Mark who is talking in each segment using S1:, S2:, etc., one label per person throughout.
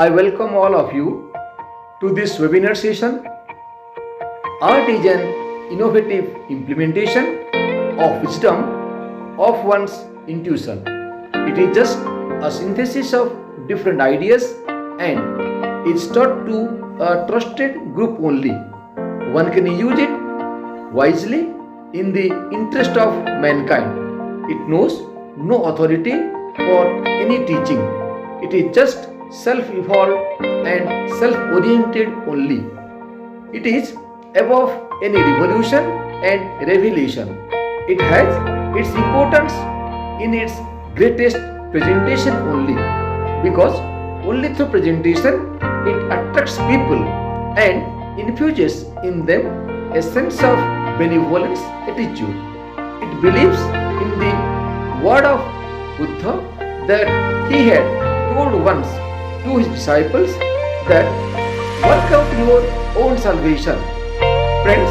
S1: I welcome all of you to this webinar session. Art is an innovative implementation of wisdom of one's intuition. It is just a synthesis of different ideas and is taught to a trusted group only. One can use it wisely in the interest of mankind. It knows no authority for any teaching. It is just self-evolved and self-oriented only. It is above any revolution and revelation. It has its importance in its greatest presentation only, because only through presentation it attracts people and infuses in them a sense of benevolence attitude. It believes in the word of Buddha that he had told once to his disciples that work out your own salvation. Friends,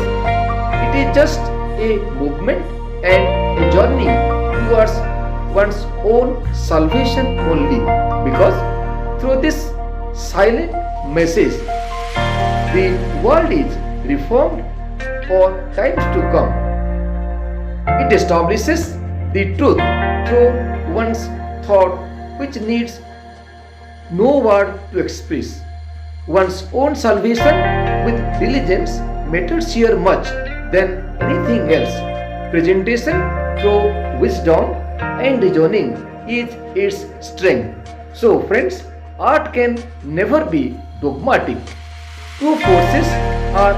S1: it is just a movement and a journey towards one's own salvation only, because through this silent message the world is reformed for times to come. It establishes the truth through one's thought, which needs no word to express. One's own salvation with diligence matters here much than anything else. Presentation through wisdom and reasoning is its strength. So friends, art can never be dogmatic. Two forces are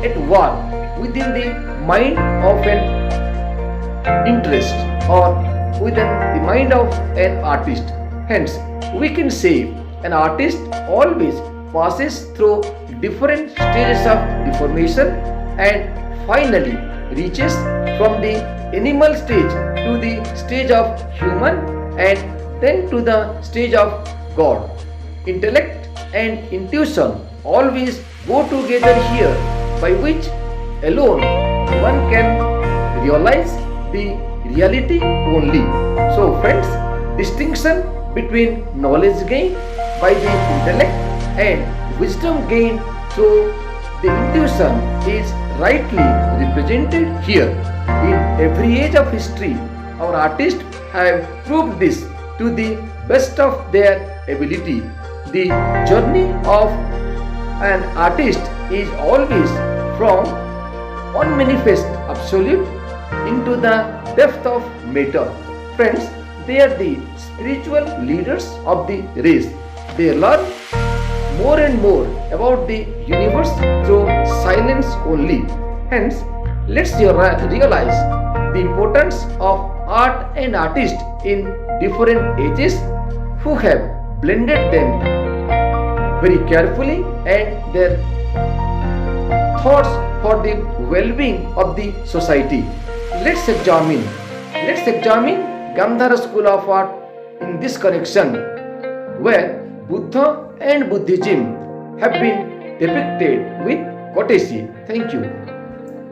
S1: at war within the mind of an interest or within the mind of an artist. Hence, we can say an artist always passes through different stages of deformation and finally reaches from the animal stage to the stage of human and then to the stage of God. Intellect and intuition always go together here, by which alone one can realize the reality only. So friends, distinction between knowledge gained by the intellect and wisdom gained through the intuition is rightly represented here. In every age of history, our artists have proved this to the best of their ability. The journey of an artist is always from unmanifest absolute into the depth of matter. Friends, they are the spiritual leaders of the race. They learn more and more about the universe through silence only. Hence, let's realize the importance of art and artists in different ages who have blended them very carefully and their thoughts for the well-being of the society. Let's examine Gandhara School of Art in this connection, where Buddha and Buddhism have been depicted with courtesy. Thank you.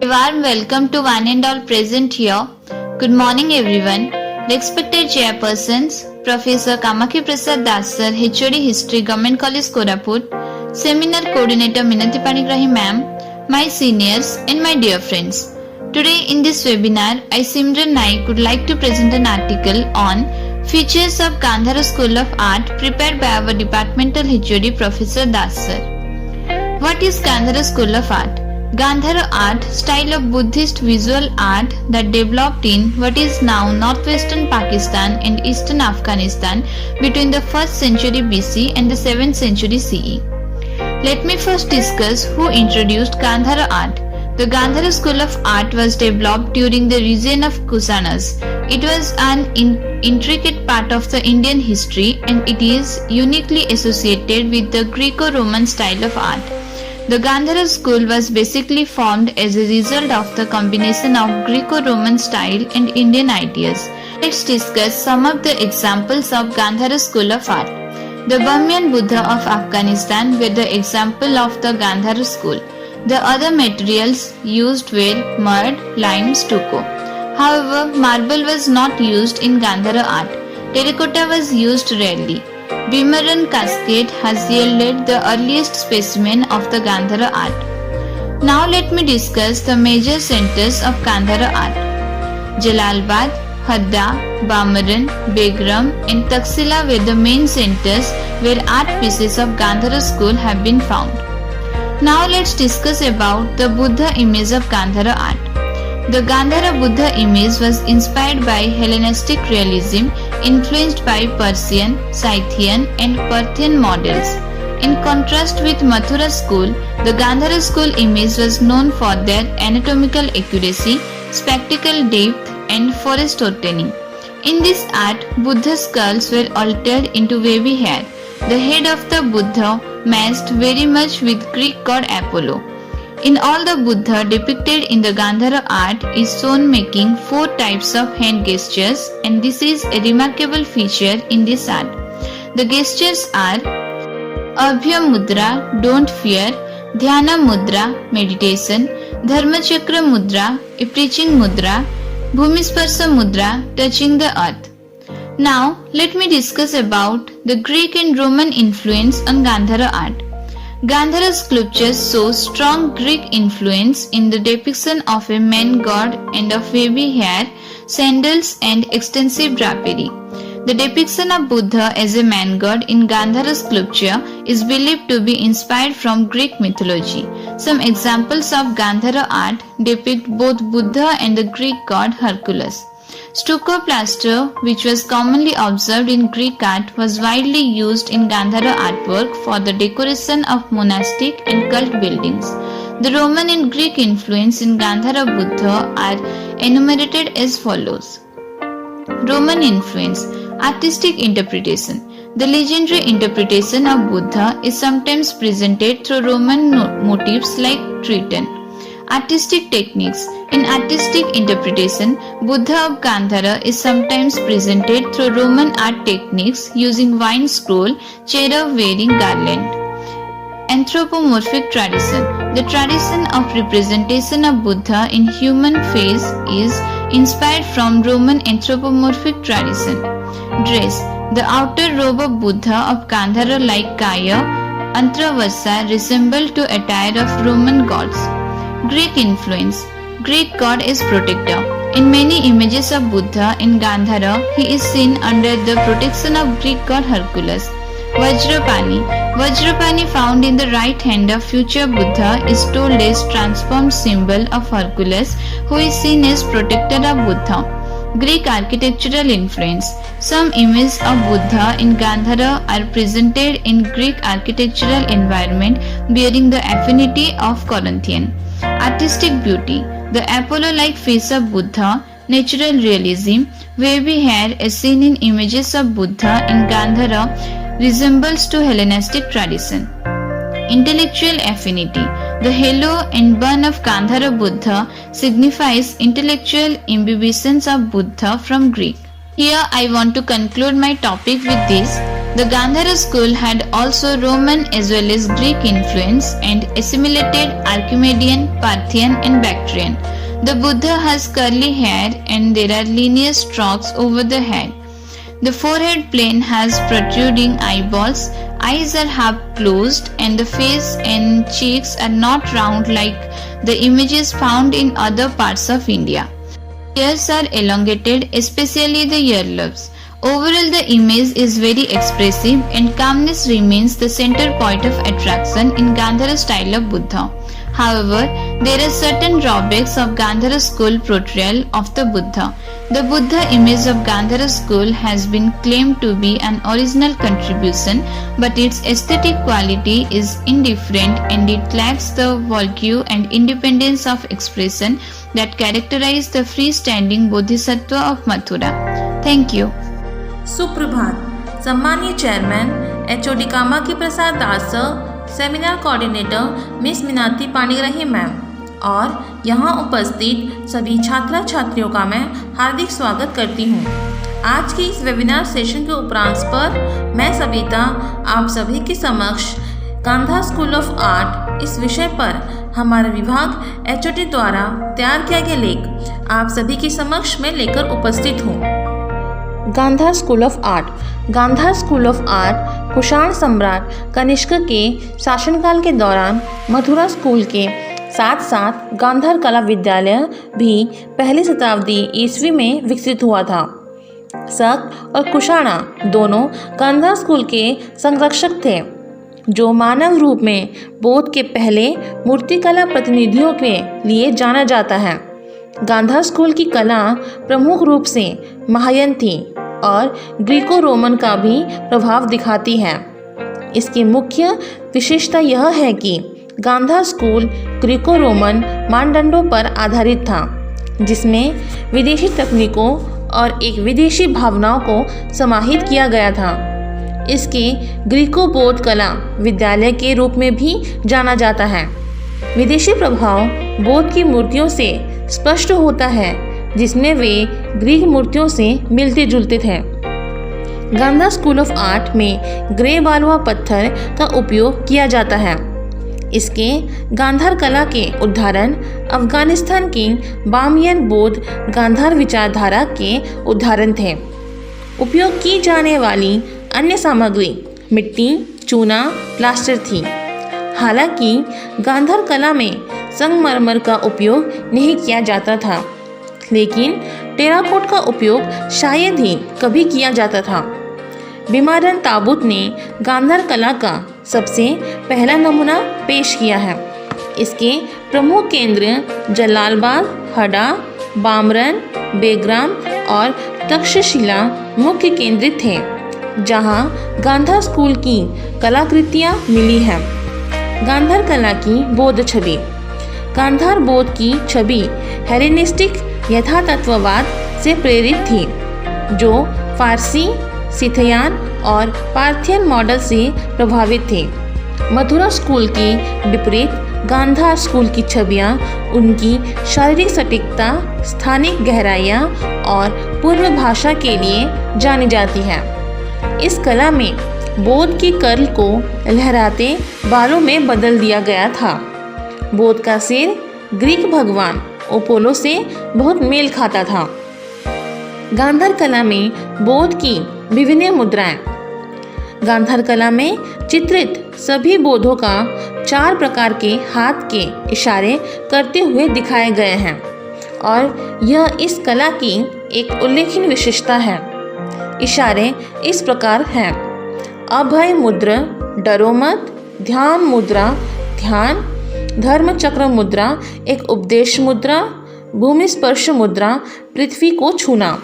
S2: A warm welcome to one and all present here. Good morning everyone. Respected chairpersons, Professor Kamakhi Prasad Das Sir, HOD History, Government College Koraput, Seminar Coordinator Minati Panigrahi Ma'am, my seniors and my dear friends. Today in this webinar, I Simran Naik would like to present an article on Features of Gandhara School of Art prepared by our departmental HOD Professor Das Sir. What is Gandhara School of Art? Gandhara art, style of Buddhist visual art that developed in what is now northwestern Pakistan and eastern Afghanistan between the 1st century BC and the 7th century CE. Let me first discuss who introduced Gandhara art. The Gandhara School of Art was developed during the region of Kusanas. It was an intricate part of the Indian history and it is uniquely associated with the Greco-Roman style of art. The Gandhara school was basically formed as a result of the combination of Greco-Roman style and Indian ideas. Let's discuss some of the examples of Gandhara school of art. The Bahman Buddha of Afghanistan were the example of the Gandhara school. The other materials used were mud, lime, stucco. However, marble was not used in Gandhara art. Terracotta was used rarely. Bimaran cascade has yielded the earliest specimen of the Gandhara art. Now let me discuss the major centers of Gandhara art. Jalalabad, Hadda, Bamaran, Begram and Taxila were the main centers where art pieces of Gandhara school have been found. Now let's discuss about the Buddha image of Gandhara art. The Gandhara Buddha image was inspired by Hellenistic realism, influenced by Persian, Scythian and Parthian models. In contrast with Mathura school, the Gandhara school image was known for their anatomical accuracy, spectacle depth and forest tottening. In this art, Buddha's skulls were altered into wavy hair. The head of the Buddha matched very much with Greek god Apollo. In all, the Buddha depicted in the Gandhara art is shown making 4 types of hand gestures, and this is a remarkable feature in this art. The gestures are Abhya Mudra, don't fear, Dhyana Mudra, meditation, Dharma Chakra Mudra, a preaching mudra, Bhumisparsha Mudra, touching the earth. Now, let me discuss about the Greek and Roman influence on Gandhara art. Gandhara sculptures show strong Greek influence in the depiction of a man god and of wavy hair, sandals and extensive drapery. The depiction of Buddha as a man god in Gandhara sculpture is believed to be inspired from Greek mythology. Some examples of Gandhara art depict both Buddha and the Greek god Hercules. Stucco plaster, which was commonly observed in Greek art, was widely used in Gandhara artwork for the decoration of monastic and cult buildings. The Roman and Greek influence in Gandhara Buddha are enumerated as follows. Roman influence, artistic interpretation. The legendary interpretation of Buddha is sometimes presented through Roman motifs like Triton. Artistic techniques. In artistic interpretation, Buddha of Gandhara is sometimes presented through Roman art techniques using vine scroll, cherub wearing garland. Anthropomorphic tradition. The tradition of representation of Buddha in human face is inspired from Roman anthropomorphic tradition. Dress. The outer robe of Buddha of Gandhara like Kaya, Antravasa resemble to attire of Roman gods. Greek influence. Greek god is protector. In many images of Buddha in Gandhara, he is seen under the protection of Greek god Hercules. Vajrapani. Vajrapani found in the right hand of future Buddha is told as transformed symbol of Hercules, who is seen as protector of Buddha. Greek architectural influence. Some images of Buddha in Gandhara are presented in Greek architectural environment bearing the affinity of Corinthian. Artistic beauty. The Apollo-like face of Buddha, natural realism, wavy hair as seen in images of Buddha in Gandhara resembles to Hellenistic tradition. Intellectual affinity. The halo and burn of Gandhara Buddha signifies intellectual imbibitions of Buddha from Greek. Here I want to conclude my topic with this. The Gandhara school had also Roman as well as Greek influence and assimilated Archimedean, Parthian and Bactrian. The Buddha has curly hair and there are linear strokes over the head. The forehead plane has protruding eyeballs, eyes are half closed and the face and cheeks are not round like the images found in other parts of India. Ears are elongated, especially the earlobes. Overall, the image is very expressive and calmness remains the center point of attraction in Gandhara style of Buddha. However, there are certain drawbacks of Gandhara school portrayal of the Buddha. The Buddha image of Gandhara school has been claimed to be an original contribution, but its aesthetic quality is indifferent and it lacks the vulgue and independence of expression that characterize the freestanding Bodhisattva of Mathura. Thank you.
S3: सुप्रभात। सम्मानीय chairman HOD Kamakshi Prasad Das sir, seminar coordinator miss Minati Panigrahi ma'am और यहाँ उपस्थित सभी छात्रा छात्रियों का मैं हार्दिक स्वागत करती हूँ। आज की इस वेबिनार सेशन के उपरांत पर मैं सविता आप सभी के समक्ष गांधा स्कूल ऑफ आर्ट इस विषय पर हमारे विभाग HOD द्वारा तैयार किया गया लेख आप सभी के समक्ष में लेकर उपस्थित हूँ। Gandhara school of art. Gandhara school of art Kushan सम्राट कनिष्क के शासनकाल के दौरान मथुरा स्कूल के साथ साथ गांधार कला विद्यालय भी पहली शताब्दी ईस्वी में विकसित हुआ था। शक और कुषाणा दोनों गांधार स्कूल के संरक्षक थे, जो मानव रूप में बौद्ध के पहले मूर्तिकला प्रतिनिधियों के लिए जाना जाता है। गांधार स्कूल की कला प्रमुख रूप से महायान थी और ग्रीको रोमन का भी प्रभाव दिखाती है। इसकी मुख्य विशेषता यह है कि गांधार स्कूल ग्रीको रोमन मानदंडों पर आधारित था, जिसमें विदेशी तकनीकों और एक विदेशी भावनाओं को समाहित किया गया था। इसके ग्रीको बौद्ध कला विद्यालय के रूप में भी जाना जाता है। विदेशी प्रभाव बौद्ध की मूर्तियों से स्पष्ट होता है, जिसमें वे ग्रीक मूर्तियों से मिलते जुलते थे। गांधार स्कूल ऑफ आर्ट में ग्रे बालुआ पत्थर का उपयोग किया जाता है। इसके गांधार कला के उदाहरण अफगानिस्तान की बामियन बौद्ध गांधार विचारधारा के उदाहरण थे। उपयोग की जाने वाली अन्य सामग्री मिट्टी, चूना, प्लास्टर थी। हालांकि गांधार कला में संगमरमर का उपयोग नहीं किया जाता था, लेकिन टेराकोट का उपयोग शायद ही कभी किया जाता था। बीमारन ताबूत ने गांधार कला का सबसे पहला नमूना पेश किया है। इसके प्रमुख केंद्र जलालबाग, हडा, बामरन, बेग्राम और तक्षशिला मुख्य केंद्र थे, जहां गांधार स्कूल की कलाकृतियां मिली हैं। गांधार कला की बौद्ध छवि। गांधार बौद्ध की छवि हेलेनिस्टिक यथातत्ववाद से प्रेरित थी, जो फारसी, सिथियान और पार्थियन मॉडल से प्रभावित थे। मथुरा स्कूल के विपरीत गांधार स्कूल की छवियां उनकी शारीरिक सटीकता, स्थानिक गहराइयां और पूर्व भाषा के लिए जानी जाती हैं। इस कला में बौद्ध की कर्ल को लहराते बालों में बदल दिया गया था। बौद्ध का सिर ग्रीक भगवान अपोलो से बहुत मेल खाता था। गांधार कला में बौद्ध की विभिन्न मुद्राएं। गांधार कला में चित्रित सभी बौद्धों का 4 प्रकार के हाथ के इशारे करते हुए दिखाए गए हैं और यह इस कला की एक उल्लेखनीय विशेषता है। इशारे इस प्रकार हैं: अभय मुद्रा, डरो मत, ध्यान मुद्रा, ध्यान, धर्म चक्र मुद्रा, एक उपदेश मुद्रा, भूमि स्पर्श मुद्रा, पृथ्वी को छूना।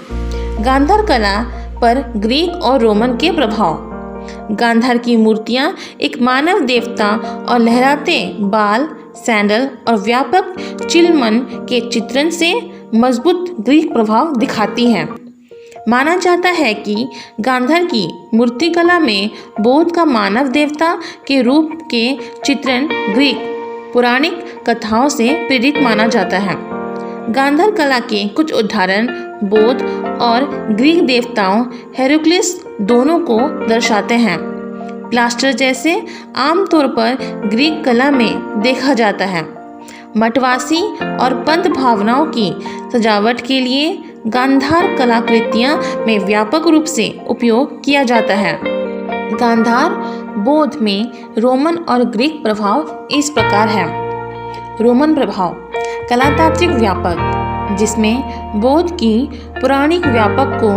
S3: गांधार कला पर ग्रीक और रोमन के प्रभाव। गांधार की मूर्तियां एक मानव देवता और लहराते बाल, सैंडल और व्यापक चिलमन के चित्रण से मजबूत ग्रीक प्रभाव दिखाती हैं। माना जाता है कि गांधार की मूर्तिकला में बौद्ध का मानव देवता के रूप के चित्रण ग्रीक पौराणिक कथाओं से प्रेरित माना जाता है। गांधार कला के कुछ उदाहरण बौद्ध और ग्रीक देवताओं हेराक्लिस दोनों को दर्शाते हैं। प्लास्टर जैसे आमतौर पर ग्रीक कला में देखा जाता है। मठवासी और पंत भावनाओं की सजावट के लिए गांधार कलाकृतियां में व्यापक रूप से उपयोग किया जाता है। गांधार बौद्ध में रोमन और ग्रीक प्रभाव इस प्रकार है। रोमन प्रभाव कलातात्विक व्यापक, जिसमें बौद्ध की पौराणिक व्यापक को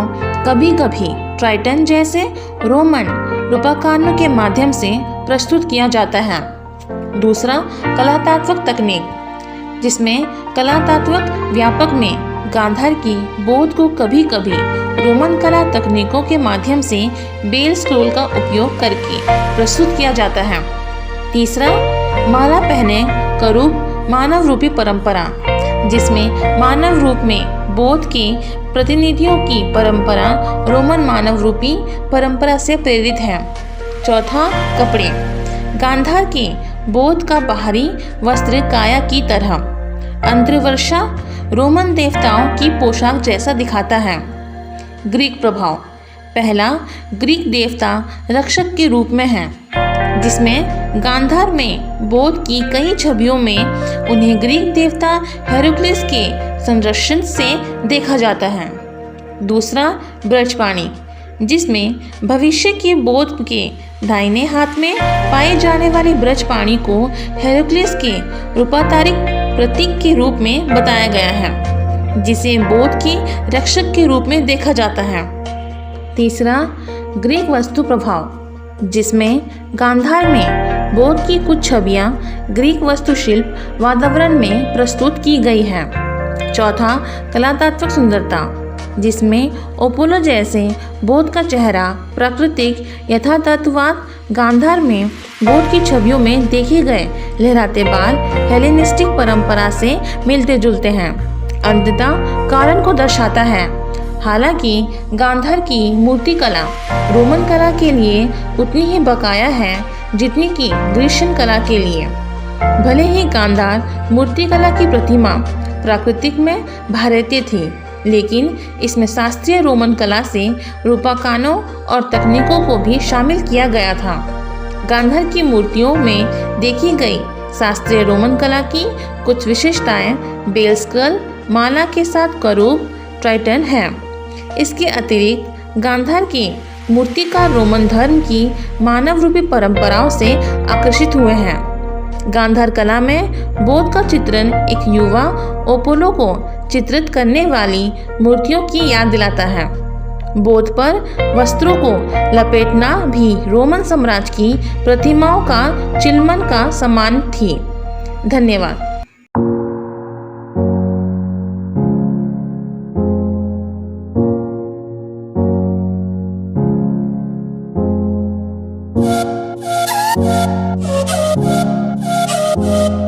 S3: कभी कभी ट्राइटन जैसे रोमन रूपकारों के माध्यम से प्रस्तुत किया जाता है। दूसरा कलातात्विक तकनीक, जिसमें कलातात्विक व्यापक में गांधार की बौद्ध को कभी कभी रोमन कला तकनीकों के माध्यम से बेल स्क्रोल का उपयोग करके प्रस्तुत किया जाता है। तीसरा माला पहने करूप मानव रूपी परंपरा, जिसमें मानव रूप में बौद्ध के प्रतिनिधियों की परंपरा रोमन मानव रूपी परंपरा से प्रेरित है। चौथा कपड़े। गांधार के बौद्ध का बाहरी वस्त्र काया की तरह अंतर्वर्षा रोमन देवताओं की पोशाक जैसा दिखाता है। ग्रीक प्रभाव। पहला ग्रीक देवता रक्षक के रूप में है, जिसमें गांधार में बौद्ध की कई छवियों में उन्हें ग्रीक देवता हेराक्लिस के संरक्षण से देखा जाता है। दूसरा ब्रजपाणी, जिसमें भविष्य के बोध के दाहिने हाथ में पाए जाने वाले ब्रजपाणी को हेरक्लिस के रूपांतरित प्रतीक के रूप में बताया गया है, जिसे बोध के रक्षक के रूप में देखा जाता है। तीसरा ग्रीक वस्तु प्रभाव, जिसमें गांधार में बोध की कुछ छवियां ग्रीक वास्तुशिल्प वातावरण में प्रस्तुत की गई हैं। चौथा कलात्मक सुंदरता, जिसमें अपोलो जैसे बोध का चेहरा प्राकृतिक यथातथवाद गांधार में बोध की छवियों में देखे गए लहराते बाल हेलेनिस्टिक परंपरा से मिलते जुलते हैं। अंततः कारण को दर्शाता है। हालांकि गांधार की मूर्तिकला रोमन कला के लिए उतनी ही बकाया है जितनी कि ग्रीशियन कला के लिए। भले ही गांधार मूर्तिकला की प्रतिमा प्राकृतिक में भारतीय थी, लेकिन इसमें शास्त्रीय रोमन कला से रूपाकानों और तकनीकों को भी शामिल किया गया था। गांधार की मूर्तियों में देखी गई शास्त्रीय रोमन कला की कुछ विशेषताएं बेल स्कल, माला के साथ करूब, ट्राइटन है। इसके अतिरिक्त गांधार की मूर्तिकार रोमन धर्म की मानव रूपी परंपराओं से आकर्षित हुए हैं। गांधार कला में बोध का चित्रण एक युवा अपोलो को चित्रित करने वाली मूर्तियों की याद दिलाता है। बोध पर वस्त्रों को लपेटना भी रोमन साम्राज्य की प्रतिमाओं का चिल्मन का समान थी। धन्यवाद।
S4: Thank you.